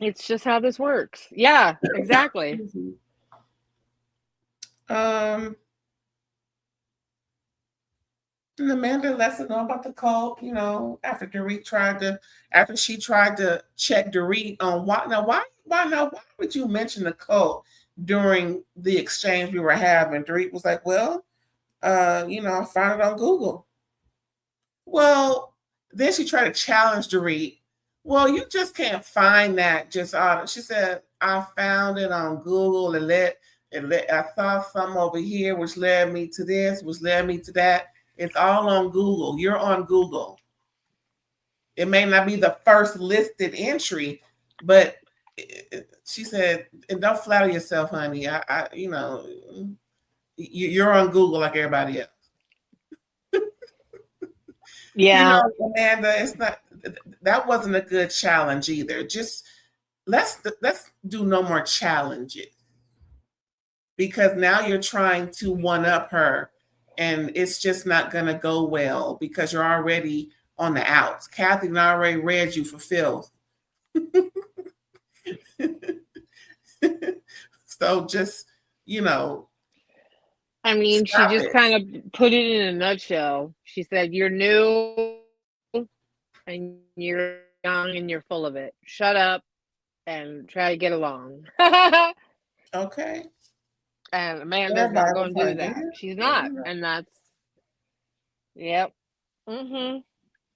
It's just how this works. Yeah, exactly. And Amanda lets us know about the cult, after she tried to check Dorit on why would you mention the cult during the exchange we were having? Dorit was like, well, I found it on Google. Well, then she tried to challenge Dorit. Well, you just can't find that just out. She said, I found it on Google and I saw some over here, which led me to this, which led me to that. It's all on Google. You're on Google. It may not be the first listed entry, but she said, and don't flatter yourself, honey. You're on Google like everybody else. Yeah. Amanda, that wasn't a good challenge either. Just let's do no more challenges, because now you're trying to one up her, and it's just not going to go well because you're already on the outs. Kathy already read you for filth. So just, I mean, she just kind of put it in a nutshell. She said, you're new and you're young and you're full of it. Shut up and try to get along. Okay. And Amanda's not going to do that. She's not. And that's, yep. Mm-hmm.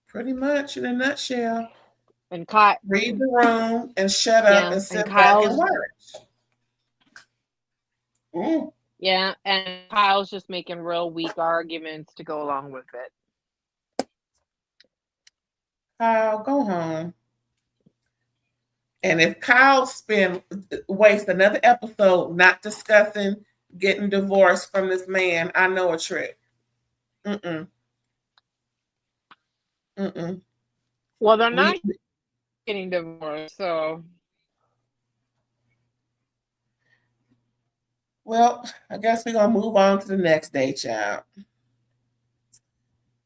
Pretty much in a nutshell. And Kyle, read the room and shut up and sit back and watch. Yeah, and Kyle's just making real weak arguments to go along with it. Kyle, go home. And if Kyle waste another episode not discussing getting divorced from this man, I know a trick. Well, they're not getting divorced, so. Well, I guess we're going to move on to the next day, child.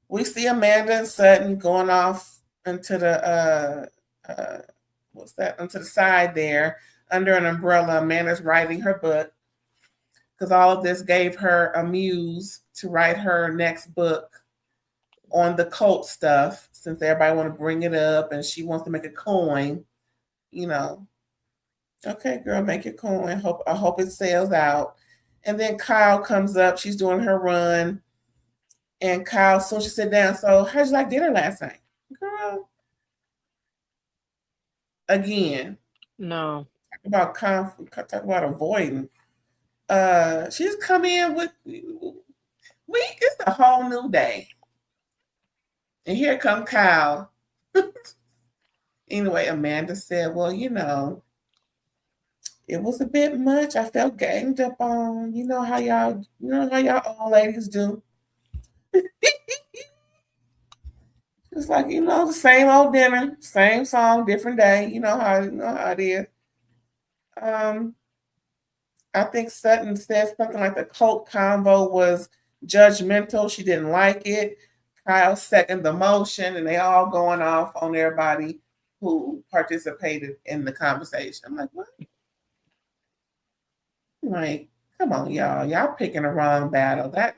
We see Amanda and Sutton going off into the, into the side there under an umbrella. Amanda's writing her book because all of this gave her a muse to write her next book on the cult stuff, since everybody want to bring it up and she wants to make a coin, Okay, girl, make your coin. I hope it sells out. And then Kyle comes up. She's doing her run. And Kyle, so she sit down. So how'd you like dinner last night? Girl. Again. No. Talk about avoiding. She's come in with it's a whole new day. And here come Kyle. Anyway, Amanda said, well, it was a bit much. I felt ganged up on. You know how y'all old ladies do. It's like, the same old dinner, same song, different day. You know how it is. I think Sutton said something like the cult convo was judgmental. She didn't like it. Kyle seconded the motion, and they all going off on everybody who participated in the conversation. I'm like, what? Like, come on, y'all. Y'all picking the wrong battle. That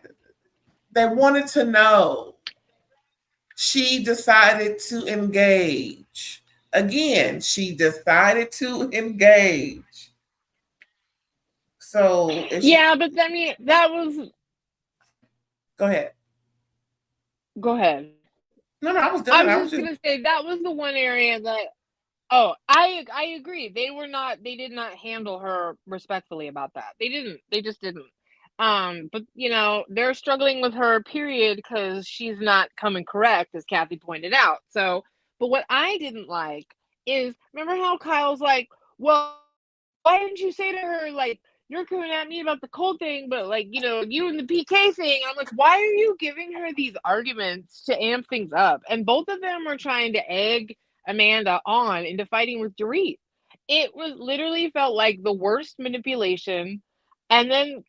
they wanted to know. She decided to engage. Again, she decided to engage. So yeah, but I mean, that was. Go ahead. Go ahead. No, I was done. I was just gonna say that was the one area that. Oh, I agree. They did not handle her respectfully about that. They didn't. They just didn't. But they're struggling with her period because she's not coming correct, as Kathy pointed out. So, but what I didn't like is, remember how Kyle's like, well, why didn't you say to her, like, you're coming at me about the cold thing, but like, you and the PK thing. I'm like, why are you giving her these arguments to amp things up? And both of them are trying to egg Amanda on into fighting with Dorit. It was literally felt like the worst manipulation. And then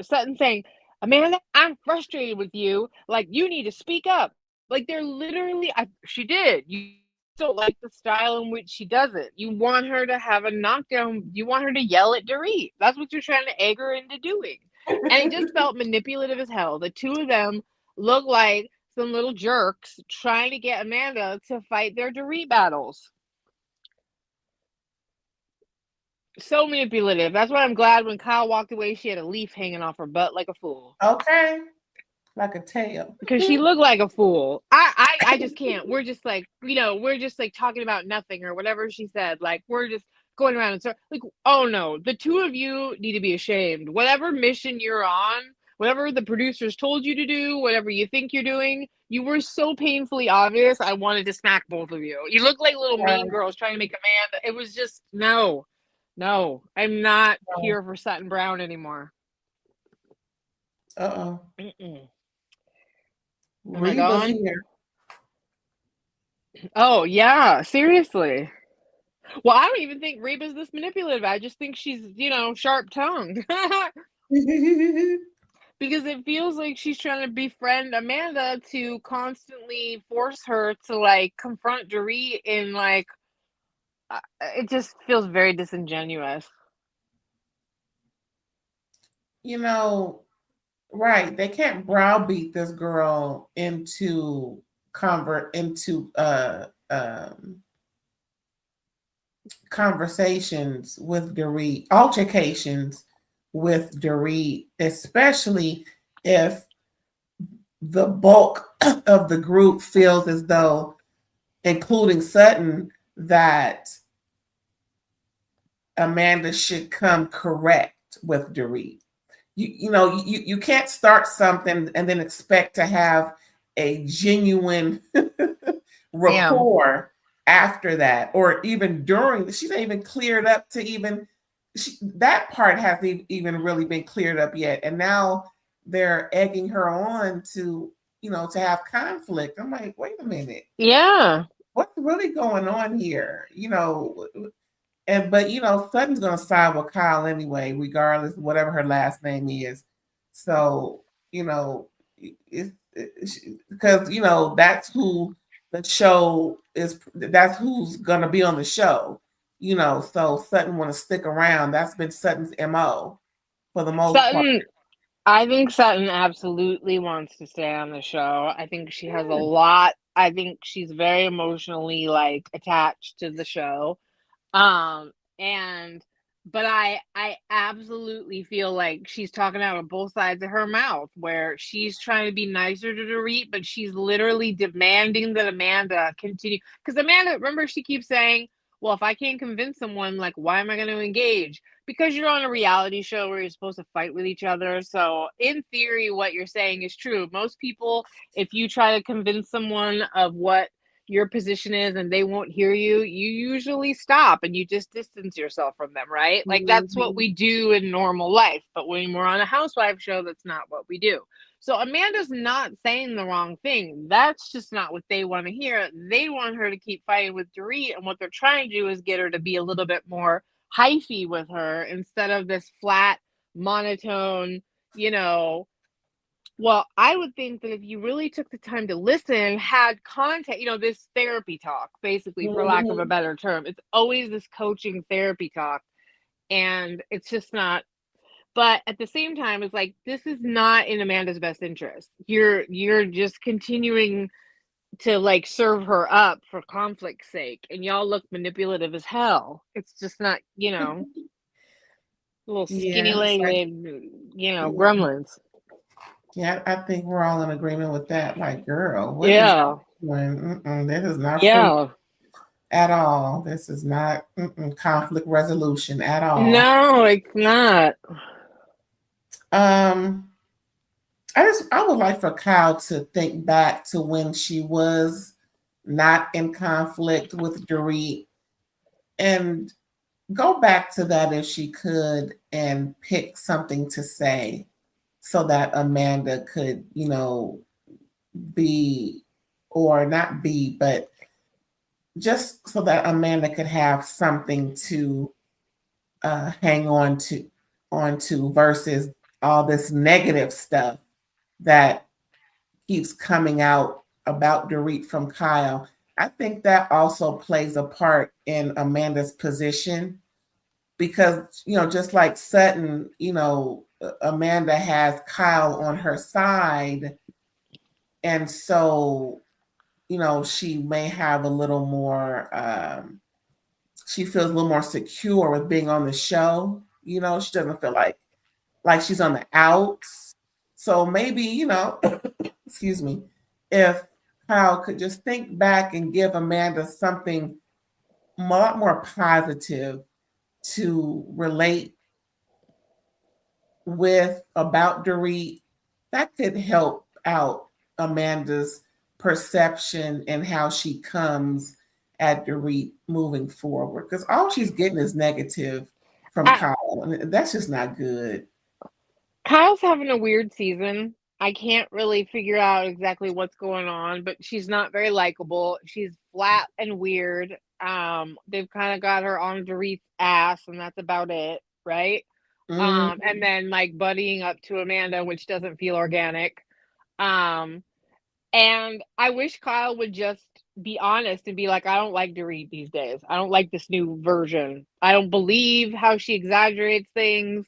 Sutton saying, Amanda, I'm frustrated with you. Like, you need to speak up. Like, they're literally, she did. You don't like the style in which she does it. You want her to have a knockdown. You want her to yell at Dorit. That's what you're trying to egg her into doing. And it just felt manipulative as hell. The two of them look like some little jerks trying to get Amanda to fight their Dorit battles. So manipulative. That's why I'm glad when Kyle walked away, she had a leaf hanging off her butt like a fool. Okay. Like a tail. Because she looked like a fool. I just can't. We're just like, we're just like talking about nothing or whatever she said. Like, we're just going around and like, oh no, the two of you need to be ashamed. Whatever mission you're on, whatever the producers told you to do, whatever you think you're doing, you were so painfully obvious. I wanted to smack both of you. You look like little mean girls trying to make Amanda. It was just, no, I'm not here for Sutton Brown anymore. Uh-oh. Mm-mm. Reba's here. Oh, yeah, seriously. Well, I don't even think Reba's this manipulative. I just think she's, sharp-tongued. Because it feels like she's trying to befriend Amanda to constantly force her to, like, confront Dorit in, like, it just feels very disingenuous. Right. They can't browbeat this girl into conversations with Dorit, altercations with Dorit, especially if the bulk of the group feels as though, including Sutton, that Amanda should come correct with Dorit. You can't start something and then expect to have a genuine rapport after that, or even during. She's not even cleared up to even that part hasn't even really been cleared up yet, and now they're egging her on to to have conflict. I'm like, wait a minute, what's really going on here? But Sutton's gonna side with Kyle anyway, regardless of whatever her last name is. So it's because that's who the show is. That's who's gonna be on the show. So Sutton want to stick around. That's been Sutton's MO for the most part. I think Sutton absolutely wants to stay on the show. I think she has a lot. I think she's very emotionally like attached to the show. But I absolutely feel like she's talking out of both sides of her mouth, where she's trying to be nicer to Dorit, but she's literally demanding that Amanda continue. Because Amanda, remember, she keeps saying, well, if I can't convince someone, like, why am I going to engage? Because you're on a reality show where you're supposed to fight with each other. So in theory, what you're saying is true. Most people, if you try to convince someone of what your position is and they won't hear you, you usually stop and you just distance yourself from them, right? Like, that's what we do in normal life. But when we're on a housewife show, that's not what we do. So Amanda's not saying the wrong thing. That's just not what they want to hear. They want her to keep fighting with Dorit, and what they're trying to do is get her to be a little bit more hyphy with her instead of this flat, monotone, well, I would think that if you really took the time to listen, had content, this therapy talk, basically, for lack of a better term, it's always this coaching therapy talk, and it's just not. But at the same time, it's like, this is not in Amanda's best interest. You're just continuing to like serve her up for conflict's sake, and y'all look manipulative as hell. It's just not, little skinny legged, gremlins. Yeah, I think we're all in agreement with that. Like, girl, what is doing? This is not fruit at all. This is not conflict resolution at all. No, it's not. I would like for Kyle to think back to when she was not in conflict with Dorit and go back to that if she could and pick something to say so that Amanda could, be, or not be, but just so that Amanda could have something to hang onto versus all this negative stuff that keeps coming out about Dorit from Kyle. I think that also plays a part in Amanda's position because, just like Sutton, Amanda has Kyle on her side, and so she may have a little more. She feels a little more secure with being on the show. She doesn't feel like she's on the outs. So maybe excuse me, if Kyle could just think back and give Amanda something a lot more positive to relate with about Dorit, that could help out Amanda's perception and how she comes at Dorit moving forward. Because all she's getting is negative from Kyle, and that's just not good. Kyle's having a weird season. I can't really figure out exactly what's going on, but she's not very likable. She's flat and weird. They've kind of got her on Dorit's ass, and that's about it, right? And then like buddying up to Amanda, which doesn't feel organic. And I wish Kyle would just be honest and be like, I don't like Dorit these days. I don't like this new version. I don't believe how she exaggerates things.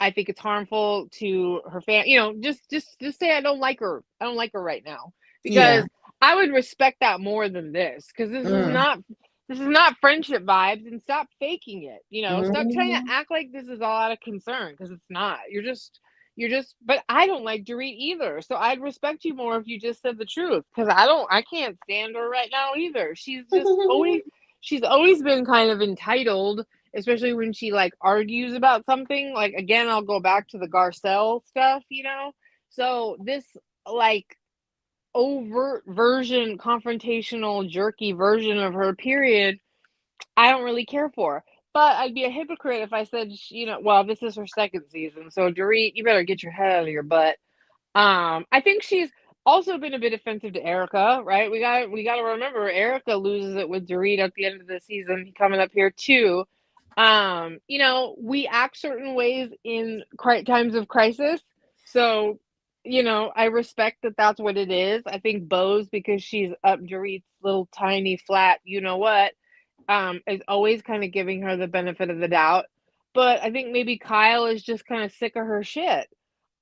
I think it's harmful to her fan. Just say I don't like her. I don't like her right now, because I would respect that more than this, because this is not friendship vibes, and stop faking it. Stop trying to act like this is all out of concern, because it's not. You're just. But I don't like Dorit either, so I'd respect you more if you just said the truth, because I can't stand her right now either. She's always been kind of entitled, especially when she like argues about something. Like, again, I'll go back to the Garcelle stuff, So this like overt version, confrontational, jerky version of her, period, I don't really care for. But I'd be a hypocrite if I said, well, this is her second season, so Dorit, you better get your head out of your butt. I think she's also been a bit offensive to Erica, right? We got to remember, Erica loses it with Dorit at the end of the season, coming up here too. We act certain ways in times of crisis, so I respect that that's what it is. I think Bose, because she's up Dorit's little tiny flat, what, is always kind of giving her the benefit of the doubt. But I think maybe Kyle is just kind of sick of her shit.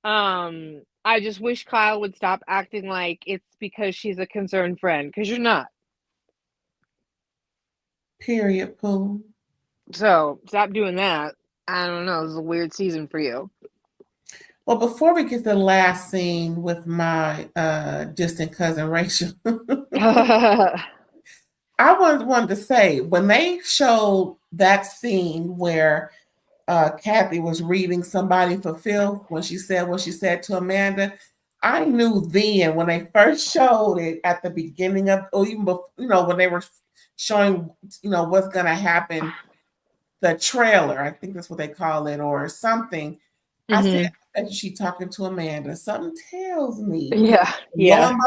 I just wish Kyle would stop acting like it's because she's a concerned friend, because you're not. Period, Pooh. So stop doing that. I don't know. This is a weird season for you. Well, before we get to the last scene with my distant cousin Rachel, I wanted to say, when they showed that scene where Kathy was reading somebody for Phil, when she said what she said to Amanda, I knew then, when they first showed it at the beginning of, or even before, when they were showing, what's going to happen, the trailer, I think that's what they call it, or something. I said, I bet she talking to Amanda. Something tells me. Yeah. Lo and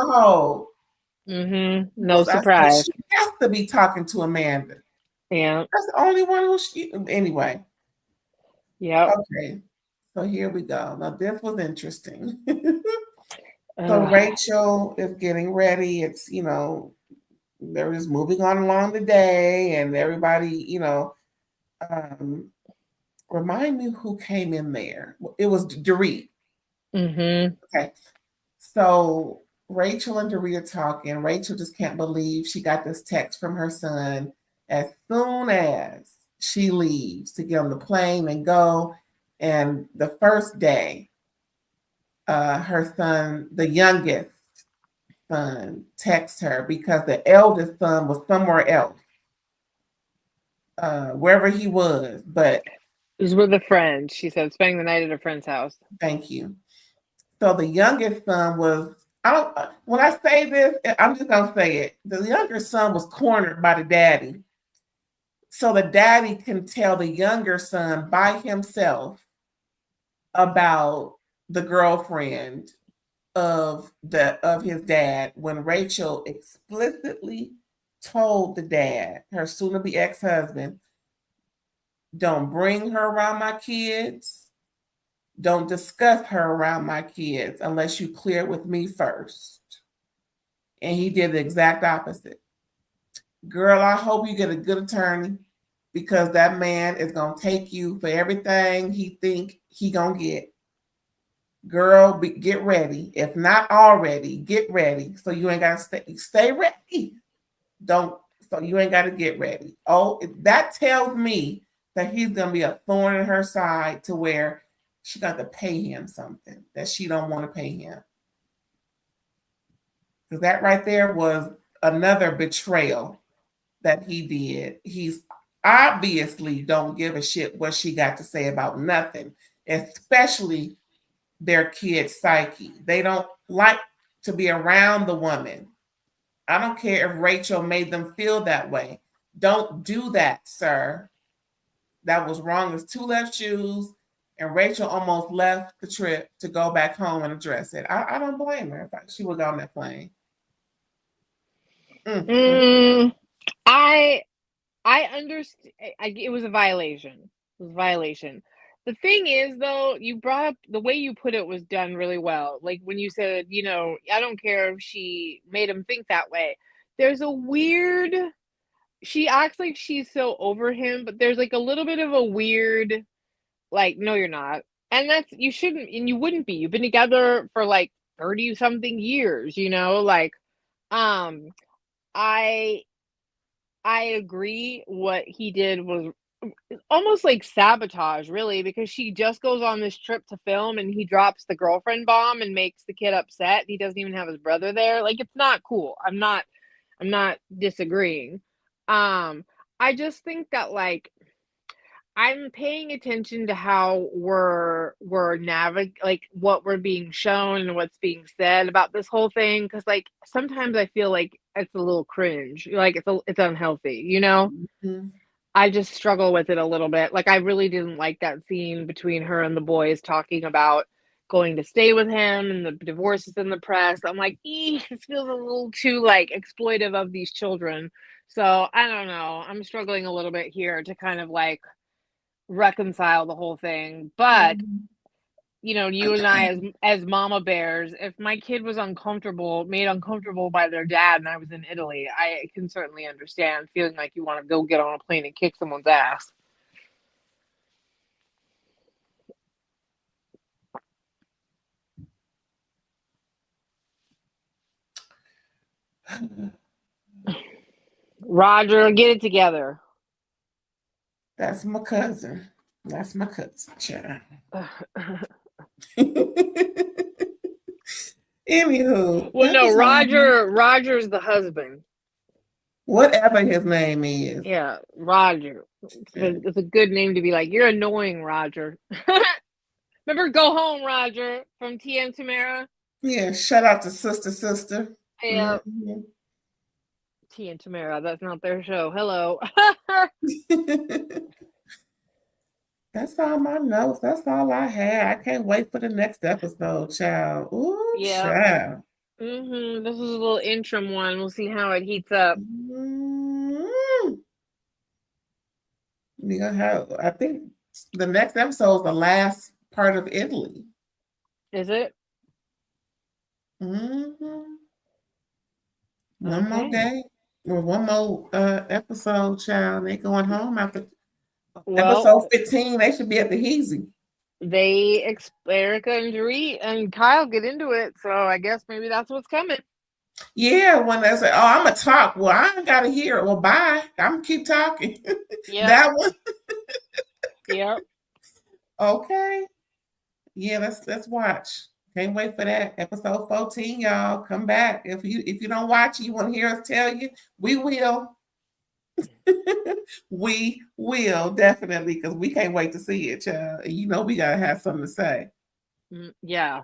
behold. No surprise. She has to be talking to Amanda. Yeah. That's the only one who anyway. Yeah. Okay. So here we go. Now this was interesting. So Rachel is getting ready. It's, they're just moving on along the day, and everybody, remind me who came in there. It was Dorit. Okay. So Rachel and Dorit are talking. Rachel just can't believe she got this text from her son as soon as she leaves to get on the plane and go. And the first day, her son, the youngest son, texts her because the eldest son was somewhere else, wherever he was. But it was with a friend. She said, spending the night at a friend's house. Thank you. So the youngest son was, when I say this, I'm just going to say it. The younger son was cornered by the daddy. So the daddy can tell the younger son by himself about the girlfriend of his dad, when Rachel explicitly told the dad, her soon-to-be ex-husband, don't bring her around my kids. Don't discuss her around my kids unless you clear it with me first. And he did the exact opposite. Girl, I hope you get a good attorney, because that man is going to take you for everything he think he going to get. girl, get ready. If not already, get ready. So you ain't gotta stay ready. Don't so you ain't gotta get ready. Oh, that tells me that he's gonna be a thorn in her side to where she got to pay him something that she don't want to pay him. Because that right there was another betrayal that he did. He's obviously don't give a shit what she got to say about nothing, especially their kid's psyche. They don't like to be around the woman. I don't care if Rachel made them feel that way. Don't do that, sir. That was wrong as two left shoes, and Rachel almost left the trip to go back home and address it. I don't blame her. She would go on that plane. I understand. It was a violation. It was a violation. The thing is, though, you brought up the way you put it was done really well. Like when you said, you know, I don't care if she made him think that way. There's a weird. She acts like she's so over him, but there's like a little bit of a weird, like, no, you're not. And that's, you shouldn't, and you wouldn't be. You've been together for like 30 something years, you know, like, I agree what he did was almost like sabotage, really, because she just goes on this trip to film and he drops the girlfriend bomb and makes the kid upset. He doesn't even have his brother there. Like, it's not cool. I'm not disagreeing. I just think that, like, I'm paying attention to how we're like what we're being shown and what's being said about this whole thing, because like sometimes I feel like it's a little cringe, like it's unhealthy, you know. Mm-hmm. I just struggle with it a little bit. Like, I really didn't like that scene between her and the boys talking about going to stay with him and the divorces in the press. I'm like, this feels a little too like exploitive of these children. So I don't know. I'm struggling a little bit here to kind of like reconcile the whole thing. But you know, you and I as mama bears, if my kid was made uncomfortable by their dad and I was in Italy, I can certainly understand feeling like you want to go get on a plane and kick someone's ass. Roger, get it together. That's my cousin. That's my cousin, child. Anywho. Well, no, Roger's the husband. Whatever his name is. Yeah, Roger. It's a good name to be like, you're annoying, Roger. Remember Go Home, Roger, from TM Tamara? Yeah, shout out to Sister. Yeah. TM Tamara, that's not their show. Hello. That's all my notes. That's all I had. I can't wait for the next episode, child. Ooh, yeah. Child. This is a little interim one. We'll see how it heats up. We gonna have, I think the next episode is the last part of Italy. Is it? One more day or one more episode, child. They going home after episode 15. They should be at the Heezy. Erica and Dorit and Kyle get into it, so I guess maybe that's what's coming. Yeah, when they say, "Oh, I'm gonna talk," well, I ain't gotta hear it. Well, bye. I'm gonna keep talking. Yeah, that one. Yep. Okay. Yeah, let's watch. Can't wait for that episode 14, y'all. Come back if you don't watch it. You want to hear us tell you? We will. We will definitely, because we can't wait to see it, child. You know we gotta have something to say. Yeah.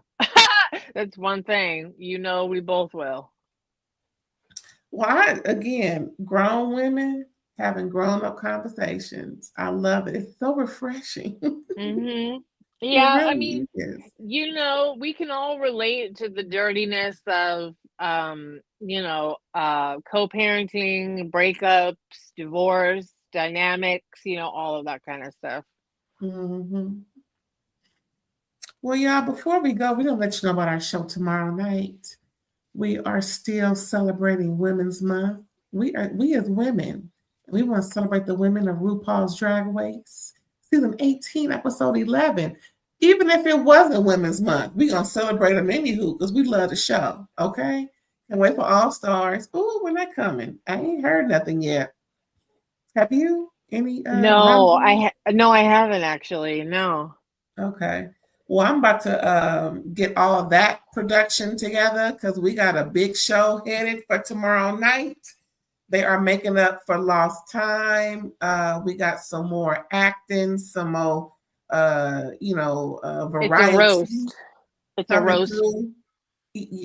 That's one thing. You know we both will. Well, again, grown women having grown-up conversations. I love it. It's so refreshing. Yeah, really, I mean, you know, we can all relate to the dirtiness of co-parenting, breakups, divorce, dynamics, you know, all of that kind of stuff. Well, y'all, before we go, we're going to let you know about our show tomorrow night. We are still celebrating Women's Month. We as women, we want to celebrate the women of RuPaul's Drag Race, season 18, episode 11. Even if it wasn't Women's Month, we're gonna celebrate them anywho because we love the show. Okay. And wait for All Stars. Oh, when that coming? I ain't heard nothing yet. Have you? Any No, rumblings? no, I haven't actually. No. Okay. Well, I'm about to get all of that production together because we got a big show headed for tomorrow night. They are making up for lost time. We got some more acting, some more, It's a variety roast. It's a coming roast. through.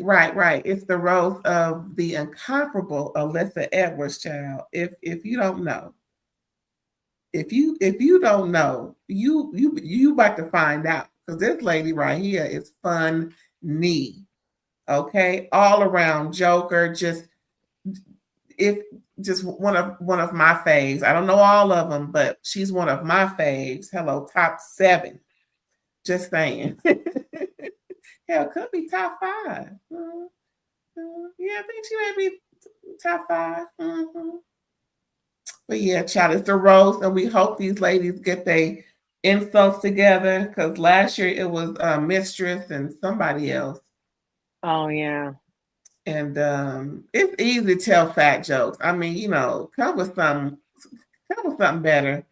Right, right. It's the roast of the incomparable Alyssa Edwards, child. If you don't know, if you don't know, you about to find out because this lady right here is fun knee. Okay, all around Joker. If just one of my faves. I don't know all of them, but she's one of my faves. Hello, top 7. Just saying. Hell, could be top 5. Yeah, I think she may be top 5. But yeah, child, it's the roast, and we hope these ladies get their insults together because last year it was Mistress and somebody else. Oh yeah. And it's easy to tell fat jokes. I mean, come with something better.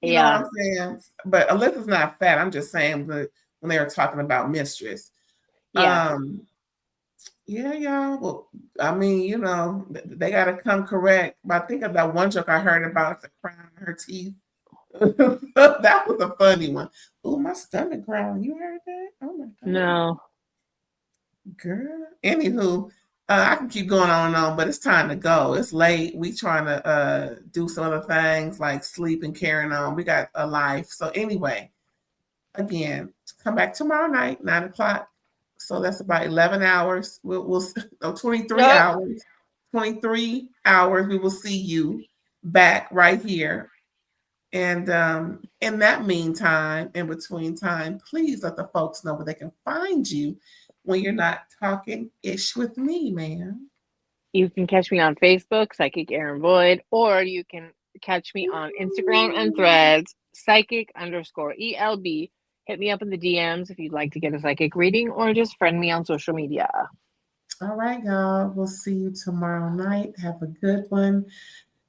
You know what Yeah. I'm saying? But Alyssa's not fat. I'm just saying that when they were talking about Mistress. Yeah. Yeah, y'all. Well, I mean, they got to come correct. But I think of that one joke I heard about the crown in her teeth. That was a funny one. Oh, my stomach growling. You heard that? Oh my god. No. Girl. Anywho, I can keep going on and on, but it's time to go. It's late. We trying to do some other things like sleep and carrying on. We got a life. So anyway, again, come back tomorrow night, 9 o'clock. So that's about 11 hours. We'll 23 Oh, hours. 23 hours. We will see you back right here. And in that meantime, in between time, please let the folks know where they can find you when you're not talking ish with me, man. you can catch me on Facebook, Psychic Aaron Boyd, or you can catch me on Instagram and Threads, psychic_ELB. Hit me up in the DMs if you'd like to get a psychic reading, or just friend me on social media. All right, y'all. We'll see you tomorrow night. Have a good one.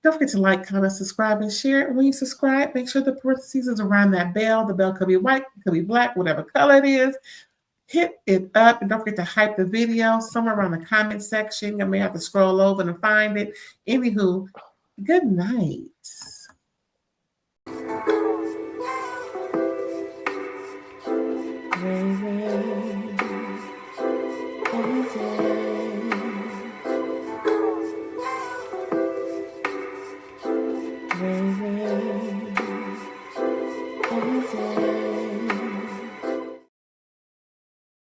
Don't forget to like, comment, subscribe, and share. And when you subscribe, make sure the parentheses is around that bell. The bell could be white, it could be black, whatever color it is. Hit it up, and don't forget to hype the video somewhere around the comment section. I may have to scroll over and find it. Anywho, good night. Ray, ray,